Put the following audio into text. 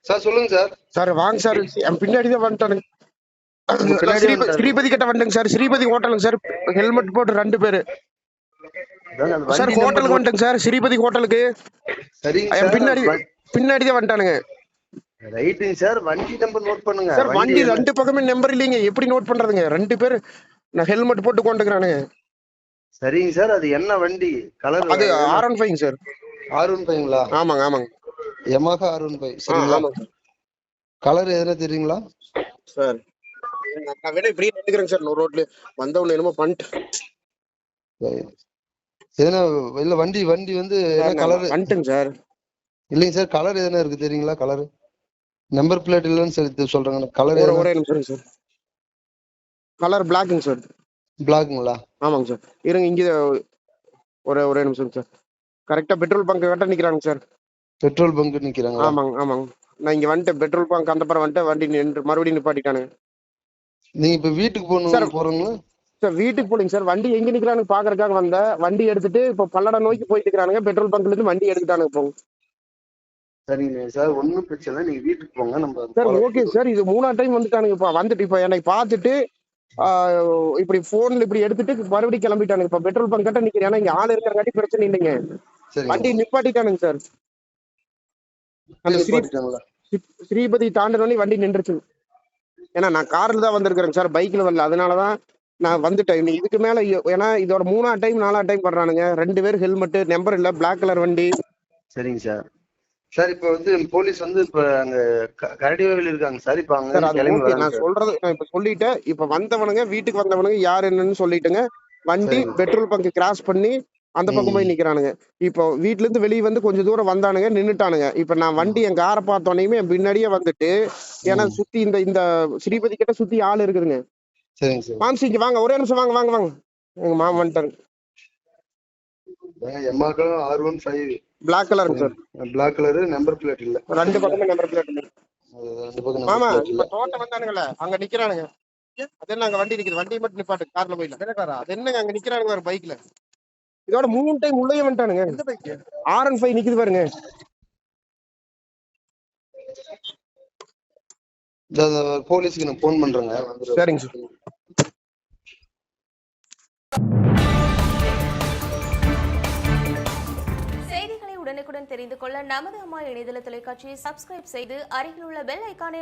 Sir சொல்லுங்க sir. Sir வாங்க sir, என் பின்னாடி தான் வந்துட்டானுங்க. பின்னாடி ஸ்ரீபதி கிட்ட வந்துங்க சார். ஸ்ரீபதி ஹோட்டலுங்க சார். ஹெல்மெட் போட்டு 2 பேரு சார் ஹோட்டலுக்கு வந்துட்டுங்க சார். ஸ்ரீபதி ஹோட்டலுக்கு சரிங்க என் சார். பின்னாடி தான் வந்துட்டானுங்க. ரைட்டுங்க சார். வண்டி நம்பர் நோட் பண்ணுங்க சார். வண்டி 2 பக்கமே நம்பர் இல்லைங்க, எப்படி நோட் பண்றதுங்க? 2 பேரு நான் ஹெல்மெட் போட்டு கொண்டுக்கிறானுங்க. சரிங்க சார். அது என்ன வண்டி கலர்? அது R15 சார். R15ங்களா? ஆமாங்க ஆமாங்க. Yamaha R15 சரிங்களா? கலர் எதுனா தெரியுங்களா சார்? நான் வேணா இப்படியே நின்னுக்கிறேங்க சார் ரோட்ல. வந்தவன என்னமோ பண்ணிட்டு எதுனா இல்ல வண்டி வந்து என்ன கலர் வந்துட்டுங்க சார்? இல்லைங்க சார். கலர் எதுனா இருக்கு தெரியுங்களா? கலர் நம்பர் பிளேட் இல்லைன்னு சொல்லி சொல்றாங்க. கலர் ஒரே நிமிஷம் சார். கலர் பிளாக்குங்க சார். பிளாக்குங்களா? ஆமாங்க சார். இருங்க இங்க ஒரே நிமிஷம் சார். கரெக்டா பெட்ரோல் பங்க் கிட்ட நிக்கிறாங்க சார். பெட்ரோல் பங்க் நிக்கிறாங்க. ஆமாங்க ஆமாங்க. நான் இங்க வந்துட்டேன் பெட்ரோல் பங்க் அந்த பக்கம் வந்துட்டு வண்டி நின்று மறுபடியும் நிப்பாட்டிட்டானுங்க. நீங்க இப்ப வீட்டுக்கு போறீங்களா? சார் வீட்டுக்கு போலீங்க சார். வண்டி எங்க நிக்கிறானு பாக்குறதுக்காக வந்த. வண்டி எடுத்துட்டு இப்ப பல்லடம் நோக்கி போயிட்டு இருக்கானுங்க. பெட்ரோல் பங்க்ல இருந்து வண்டி எடுத்துட்டானுங்க. போங்க சரிங்க சார். ஒன்னும் பிரச்சனை இல்லை. நீங்க வீட்டுக்கு போங்க. நம்ம சார் ஓகே சார். இது 3ஆவது டைம் வந்துட்டானுங்க. இப்ப வந்துட்டு இப்ப என்னை பார்த்துட்டு இப்படி போன்ல இப்படி எடுத்துட்டு மறுபடியும் கிளம்பிட்டானுங்க. இப்ப பெட்ரோல் பங்க் கிட்ட நிக்கிறேன். ஏன்னா இங்க ஆள் இருக்கிறங்காட்டி பிரச்சனை இல்லைங்க. வண்டி நிப்பாட்டிட்டானுங்க சார். அந்த ஸ்ரீபதி தாண்டனோடனே வண்டி நின்றுச்சு. ஏன்னா நான் கார்ல தான் வந்திருக்கிறேங்க சார், பைக்ல வரல. அதனாலதான் நான் வந்துட்டேன். இதுக்கு மேல ஏன்னா இதோட 3ஆவது டைம் 4ஆவது டைம் பண்றானுங்க. 2 பேர் ஹெல்மெட் நம்பர் இல்ல, பிளாக் கலர் வண்டி. சரிங்க சார். சார் இப்ப வந்து போலீஸ் வந்து இப்ப அங்க கரடிவேல இருக்காங்க சார். இப்ப அங்க நான் சொல்றது நான் இப்ப சொல்லிட்டேன். இப்ப வந்தவனுங்க வீட்டுக்கு வந்தவனுங்க யாரு என்னன்னு சொல்லிட்டுங்க. வண்டி பெட்ரோல் பங்க் கிராஸ் பண்ணி அந்த பக்கம் போய் நிக்கிறானுங்க. இப்போ வீட்டுல இருந்து வெளியே வந்து கொஞ்சம் தூரம் வந்தானுங்க, நின்னுட்டானுங்க. இப்ப நான் வண்டி என் காரை பார்த்தோன்னே என் பின்னாடியே வந்துட்டு ஏன்னா சுத்தி இந்த ஸ்ரீபதி கிட்ட சுத்தி ஆள் இருக்குதுங்க. சரிங்க சார். மான்சிங்க வாங்க, ஒரே நிமிஷம் வாங்க வாங்க வாங்க. எங்க மாமா வந்துட்டாரு. Yamaha R15 பிளாக் கலருங்க சார். பிளாக் கலர் நம்பர் பிளேட் இல்ல. 2 பக்கமே நம்பர் பிளேட் இல்ல. 2 பக்கம் மாமா இப்ப தோட்டம் வந்தானுங்கல்ல அங்க நிக்கிறானுங்க. அது என்ன அங்க வண்டி நிக்குது? வண்டி மட்டும் நிப்பாட்டு, கார்ல போயிடலாம். அது என்னங்க அங்க நிக்கிறானுங்க ஒரு பைக்ல. இதோட 3 டைம் உள்ளே வந்துட்டானுங்க. எந்த பைக்? R15 நிக்குது பாருங்க. போலீஸ்க்கு நான் போன் பண்றேங்க. சரிங்க சார். செய்திகளை உடனுக்குடன் தெரிந்து கொள்ள நமது அம்மா இணையதள தொலைக்காட்சியை சப்ஸ்கிரைப் செய்து அருகில் உள்ள பெல் ஐகானை